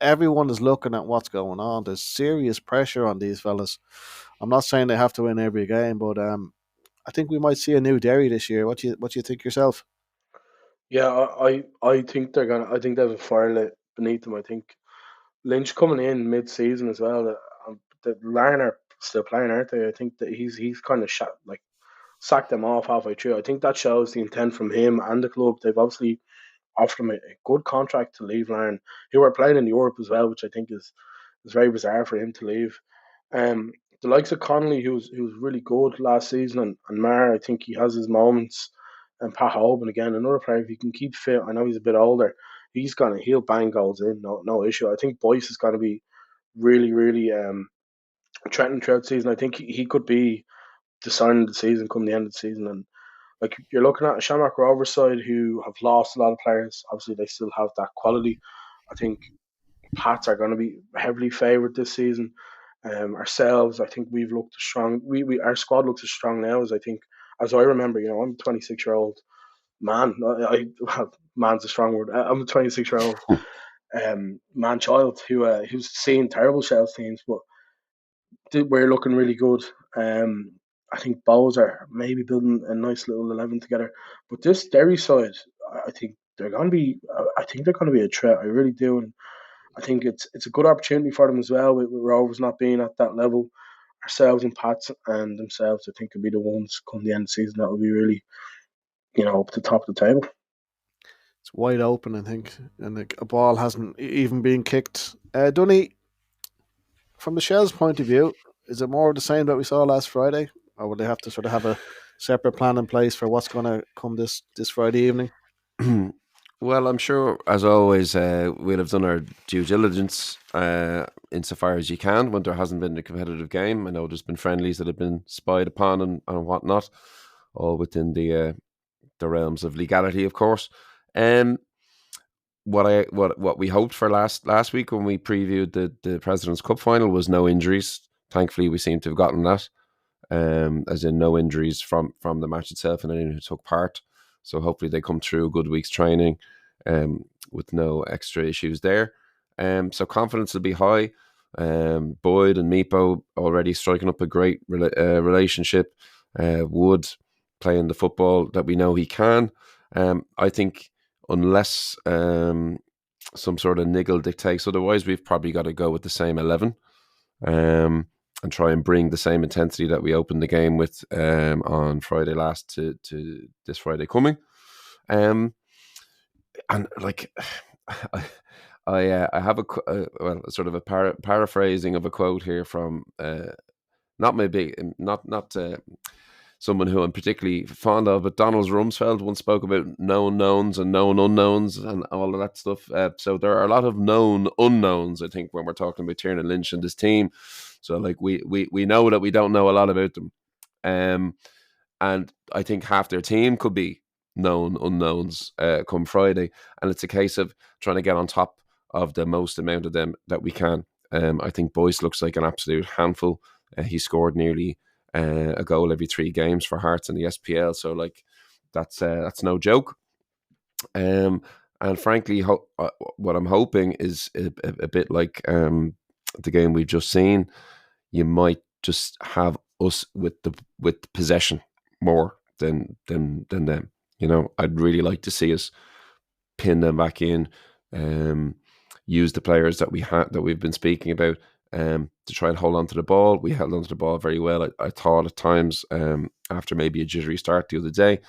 Everyone is looking at what's going on. There's serious pressure on these fellas. I'm not saying they have to win every game, but I think we might see a new Derry this year. What do you think yourself? Yeah, I think they're gonna. I think they have a fire lit beneath them. I think Lynch coming in mid-season as well. The Larn are still playing, aren't they? I think that he's kind of sacked them off halfway through. I think that shows the intent from him and the club. They've obviously offered him a good contract to leave Larn, who are playing in Europe as well, which I think is very bizarre for him to leave. Um, the likes of Connolly, who was really good last season, and Maher, I think he has his moments. And Pat Hoban again, another player. If he can keep fit, I know he's a bit older. He'll bang goals in, no issue. I think Boyce is going to be really, really threatening throughout the season. I think he could be the sign of the season come the end of the season. And like you're looking at a Shamrock Rovers side who have lost a lot of players. Obviously, they still have that quality. I think Pats are going to be heavily favoured this season. Ourselves, I think we've looked strong. Our squad looks as strong now as I remember. I'm a 26-year-old man. Well, man's a strong word. I'm a 26-year-old man child who's seen terrible Shels teams, but we're looking really good. I think Bows are maybe building a nice little 11 together, but this Derry side, I think they're going to be. I think they're going to be a threat. I really do, and I think it's a good opportunity for them as well. With Rovers not being at that level, ourselves and Pats and themselves, I think could be the ones come the end of the season that will be really, up to the top of the table. It's wide open, I think, and a ball hasn't even been kicked. Dunny, from the Shels' point of view, is it more of the same that we saw last Friday, or will they have to sort of have a separate plan in place for what's going to come this Friday evening? Well, I'm sure, as always, we'll have done our due diligence insofar as you can when there hasn't been a competitive game. I know there's been friendlies that have been spied upon and whatnot, all within the realms of legality, of course. What we hoped for last week when we previewed the President's Cup final was no injuries. Thankfully, we seem to have gotten that, as in no injuries from the match itself and anyone who took part. So hopefully they come through a good week's training with no extra issues there. So confidence will be high. Boyd and Meepo already striking up a great relationship. Wood playing the football that we know he can. I think unless some sort of niggle dictates otherwise, we've probably got to go with the same 11 and try and bring the same intensity that we opened the game with on Friday last to this Friday coming. And like I have a sort of a paraphrasing of a quote here from not someone who I'm particularly fond of, but Donald Rumsfeld once spoke about known knowns and known unknowns and all of that stuff. So there are a lot of known unknowns, I think, when we're talking about Tiernan Lynch and this team. So like we know that we don't know a lot about them. And I think half their team could be known unknowns come Friday, and it's a case of trying to get on top of the most amount of them that we can. I think Boyce looks like an absolute handful. He scored nearly a goal every 3 games for Hearts in the SPL, so like that's no joke. And frankly, what I'm hoping is a bit like the game we've just seen. You might just have us with possession more than them. I'd really like to see us pin them back in, use the players that we've been speaking about, to try and hold on to the ball. We held on to the ball very well. I thought at times, after maybe a jittery start the other day,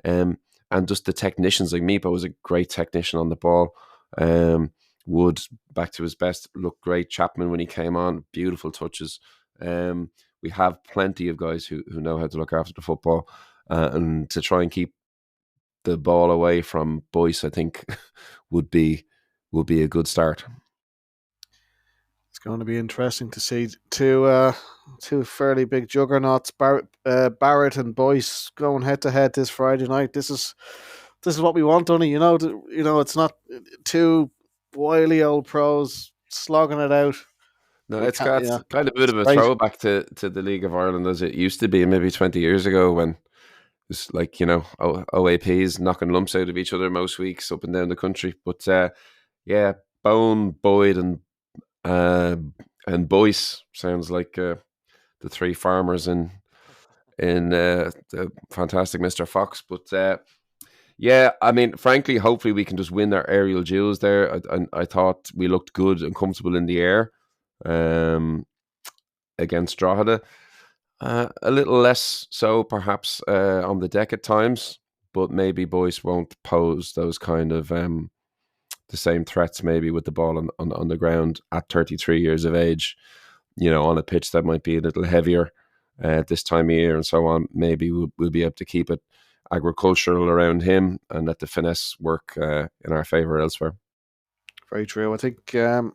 and just the technicians, like Meepo was a great technician on the ball. Wood, back to his best, looked great. Chapman, when he came on, beautiful touches. We have plenty of guys who know how to look after the football, and to try and keep the ball away from Boyce, I think would be a good start. It's going to be interesting to see two fairly big juggernauts, Barrett and Boyce, going head to head this Friday night. This is what we want, Dunny. It's not two wily old pros slogging it out. No, it's kind of a bit of a throwback to the League of Ireland as it used to be maybe 20 years ago, when it's like, OAPs knocking lumps out of each other most weeks up and down the country. But Bone, Boyd, and Boyce sounds like the 3 farmers in the fantastic Mr. Fox. But I mean, frankly, hopefully we can just win our aerial duels there. I thought we looked good and comfortable in the air against Drogheda. A little less so, perhaps, on the deck at times, but maybe Boyce won't pose those kind of the same threats, maybe with the ball on the ground at 33 years of age, on a pitch that might be a little heavier this time of year and so on. Maybe we'll be able to keep it agricultural around him and let the finesse work in our favour elsewhere. Very true. I think I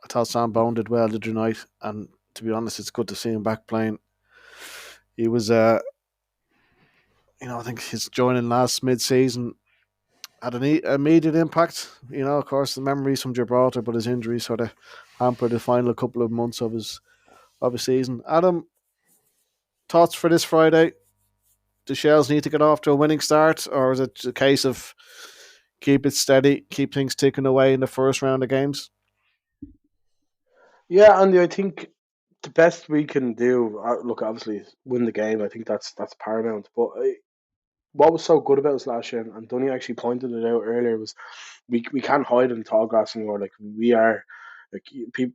thought Sam Bone did well the other night, and to be honest, it's good to see him back playing. He was, I think his joining last mid-season had an immediate impact. Of course, the memories from Gibraltar, but his injury sort of hampered the final couple of months of his season. Adam, thoughts for this Friday? Do Shels need to get off to a winning start, or is it a case of keep it steady, keep things ticking away in the first round of games? Yeah, Andy, I think the best we can do, look, obviously, win the game. I think that's paramount. But what was so good about us last year, and Dunny actually pointed it out earlier, was we can't hide in tall grass anymore. Like, we are, like,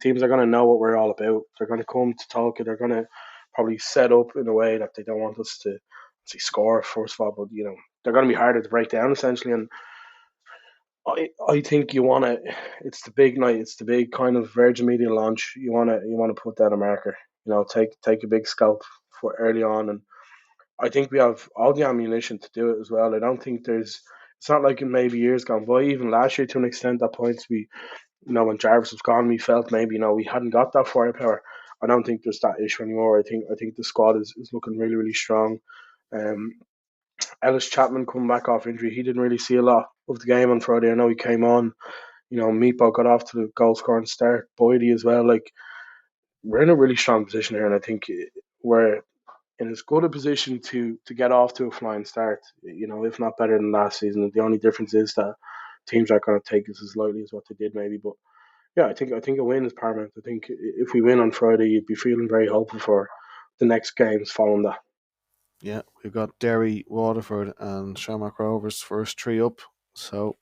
teams are going to know what we're all about. They're going to come to talk. They're going to probably set up in a way that they don't want us to score, first of all, but they're going to be harder to break down, essentially. And I think you want to. It's the big night. It's the big kind of Virgin Media launch. You want to put down a marker. Take a big scalp for early on, and I think we have all the ammunition to do it as well. I don't think there's. It's not like in maybe years gone by. Even last year, to an extent, at points we, when Jarvis was gone, we felt maybe we hadn't got that firepower. I don't think there's that issue anymore. I think the squad is looking really, really strong. Ellis Chapman coming back off injury, he didn't really see a lot of the game on Friday. I know he came on. Meepo got off to the goal scoring start. Boydie as well. Like, we're in a really strong position here, and I think we're in as good a position to get off to a flying start. If not better than last season. The only difference is that teams aren't going to take us as lightly as what they did, maybe. But yeah, I think a win is paramount. I think if we win on Friday, you'd be feeling very hopeful for the next games following that. Yeah, we've got Derry, Waterford, and Shamrock Rovers first 3 up, so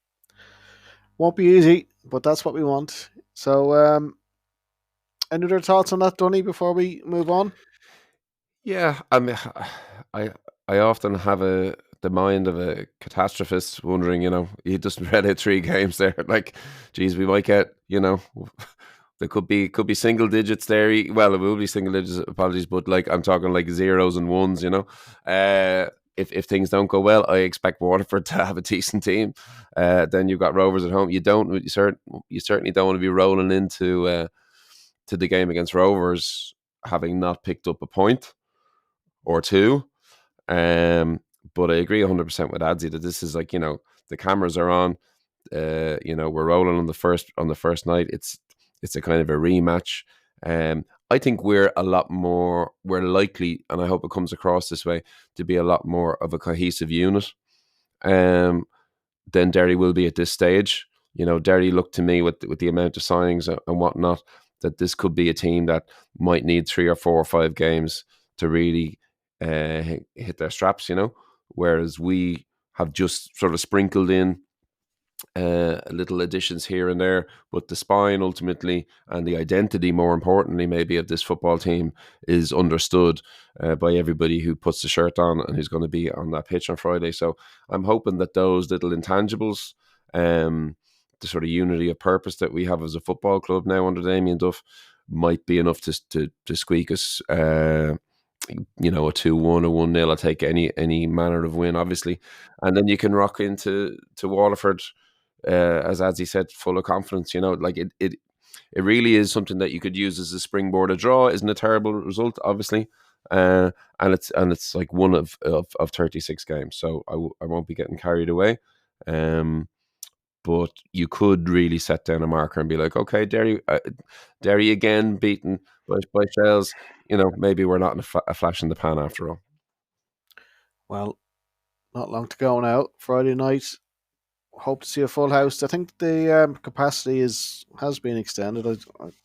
won't be easy, but that's what we want. So, any other thoughts on that, Dunny, before we move on? Yeah, I mean, I often have the mind of a catastrophist, wondering, he just read out 3 games there. Like, geez, we might get, there could be single digits there. Well, it will be single digits. Apologies, but like, I'm talking like 0s and 1s. If things don't go well, I expect Waterford to have a decent team. Then you've got Rovers at home. You certainly don't want to be rolling into to the game against Rovers having not picked up a point or 2. But But I agree 100% with Adzi that this is like, the cameras are on. We're rolling on the first night. It's a kind of a rematch. I think we're likely, and I hope it comes across this way, to be a lot more of a cohesive unit than Derry will be at this stage. Derry looked to me with the amount of signings and whatnot, that this could be a team that might need 3 or 4 or 5 games to really hit their straps, whereas we have just sort of sprinkled in little additions here and there, but the spine ultimately, and the identity, more importantly maybe, of this football team is understood by everybody who puts the shirt on and who's going to be on that pitch on Friday. So I'm hoping that those little intangibles, the sort of unity of purpose that we have as a football club now under Damien Duff, might be enough to squeak us a 2-1 or 1-0. I'll take any manner of win, obviously, and then you can rock into Waterford, as Adzi said, full of confidence. Like it really is something that you could use as a springboard. A draw isn't a terrible result, obviously, and it's like one of 36 games, so I won't be getting carried away. But you could really set down a marker and be like, okay, Derry again beaten by Shels. Maybe we're not in a flash in the pan after all. Well, not long to go now. Friday night, hope to see a full house. I think the capacity has been extended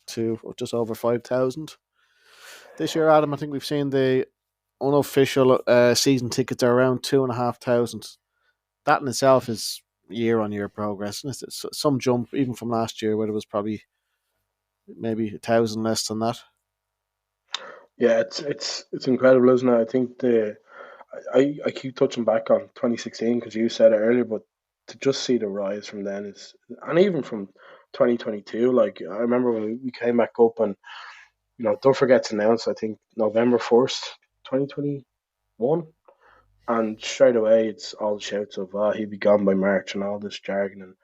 to just over 5,000 this year. Adam, I think we've seen the unofficial season tickets are around 2,500. That in itself is year-on-year progress, and it's some jump even from last year, where there was probably maybe 1,000 less than that. Yeah, it's incredible, isn't it? I think I keep touching back on 2016 because you said it earlier, but to just see the rise from then and even from 2022. Like, I remember when we came back up, and don't forget to announce, I think November 1st, 2021, and straight away it's all shouts of he'd be gone by March and all this jargon, and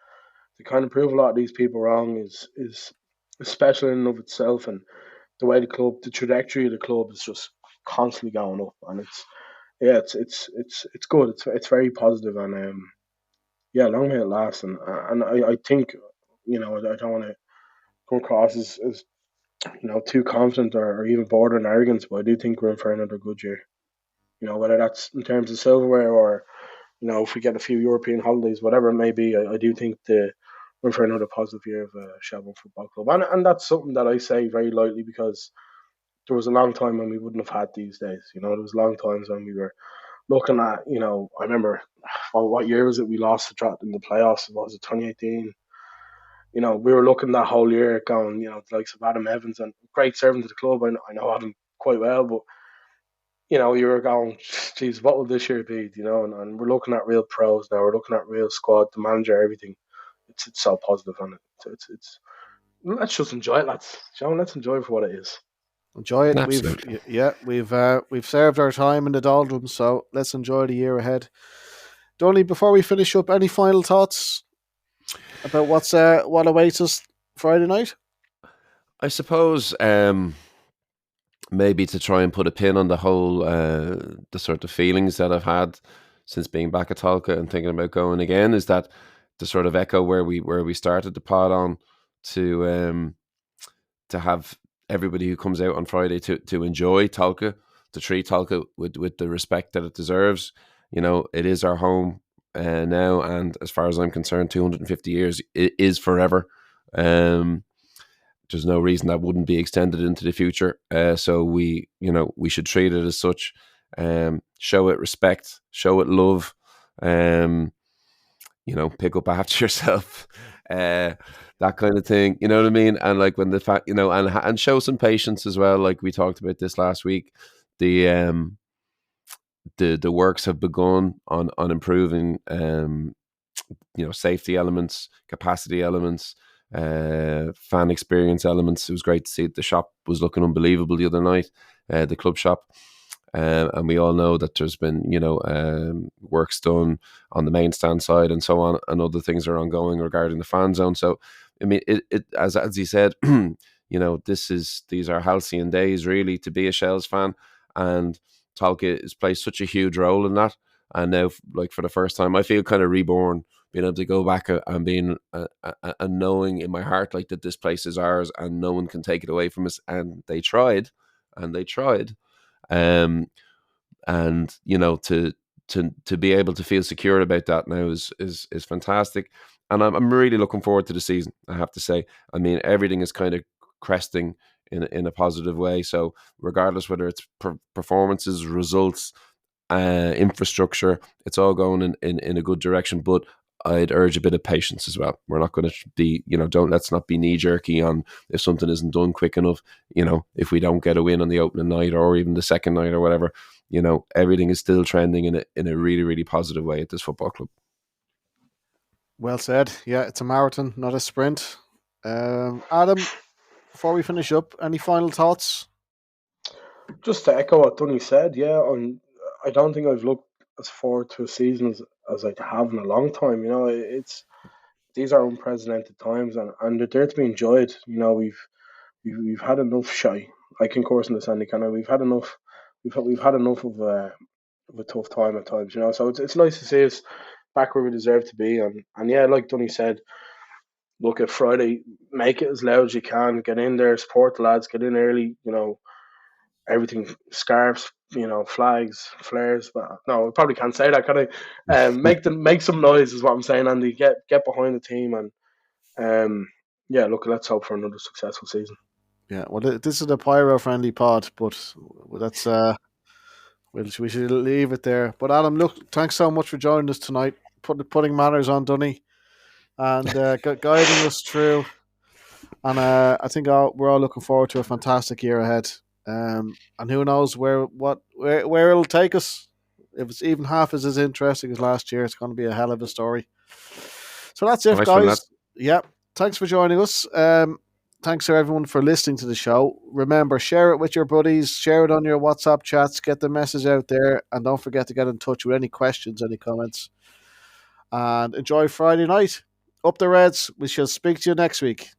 to kind of prove a lot of these people wrong is special in and of itself. And the way the trajectory of the club is just constantly going up, and it's good. It's very positive, and long may it last. And I think I don't want to come across as too confident or even bordering arrogance, but I do think we're in for another good year. Whether that's in terms of silverware or if we get a few European holidays, whatever it may be, I do think we're in for another positive year of Shelbourne Football Club, and that's something that I say very lightly, because there was a long time when we wouldn't have had these days. There was long times when we were looking at, I remember, what year was it we lost the drought in the playoffs? Was it 2018? We were looking that whole year going, the likes of Adam Evans, and great servant to the club. I know Adam quite well, but you were going, geez, what will this year be? And we're looking at real pros now. We're looking at real squad, the manager, everything. It's so positive on it. It's let's just enjoy it, lads. Sean, let's enjoy it for what it is. Enjoy it. Absolutely. We've served our time in the doldrums, so let's enjoy the year ahead. Dunny, before we finish up, any final thoughts about what awaits us Friday night? I suppose maybe to try and put a pin on the whole the sort of feelings that I've had since being back at Talca and thinking about going again, is that to sort of echo where we started the pod on, to have everybody who comes out on Friday to enjoy Talca, to treat Talca with the respect that it deserves. It is our home now, and as far as I'm concerned, 250 years it is forever. There's no reason that wouldn't be extended into the future. So we should treat it as such. Show it respect, show it love. Pick up after yourself. That kind of thing, you know what I mean? And like when the fact, and show some patience as well. Like we talked about this last week, the works have begun on improving, safety elements, capacity elements, fan experience elements. It was great to see the shop was looking unbelievable the other night, the club shop. And we all know that there's been, works done on the main stand side and so on, and other things are ongoing regarding the fan zone. So, I mean, it as he said, these are halcyon days really to be a Shels fan, and Talca has played such a huge role in that. and now, like, for the first time, I feel kind of reborn, being able to go back and being and knowing in my heart, like, that this place is ours and no one can take it away from us. And they tried, and they tried, um, and to be able to feel secure about that now is fantastic. And I'm really looking forward to the season, I have to say. I mean, everything is kind of cresting in a positive way. So regardless whether it's performances, results, infrastructure, it's all going in a good direction. But I'd urge a bit of patience as well. We're not going to be, let's not be knee jerky on if something isn't done quick enough. If we don't get a win on the opening night or even the second night or whatever, everything is still trending in a really, really positive way at this football club. Well said. Yeah, it's a marathon, not a sprint. Adam, before we finish up, any final thoughts? Just to echo what Dunny said, yeah, I don't think I've looked as forward to a season as I have in a long time. These are unprecedented times, and they're there to be enjoyed. We've had enough shy. I can course in the Sandy Cannon. We've had enough. We've had enough of a tough time at times. So it's nice to see us back where we deserve to be. And yeah, like Dunny said, look at Friday, make it as loud as you can. Get in there, support the lads. Get in early. Everything, scarves, flags, flares. But no, I probably can't say that. Can I? Make some noise is what I'm saying, Andy. Get behind the team, and yeah, look, let's hope for another successful season. Yeah, well, this is a pyro-friendly pod, but that's we should leave it there. But Adam, look, thanks so much for joining us tonight, putting manners on Dunny, and guiding us through. And I think we're all looking forward to a fantastic year ahead. And who knows where it'll take us. If it's even half as interesting as last year, it's going to be a hell of a story. So that's it, guys. Yeah, thanks for joining us. Thanks to everyone for listening to the show. Remember, share it with your buddies, share it on your WhatsApp chats, get the message out there, and don't forget to get in touch with any questions, any comments. And enjoy Friday night. Up the Reds. We shall speak to you next week.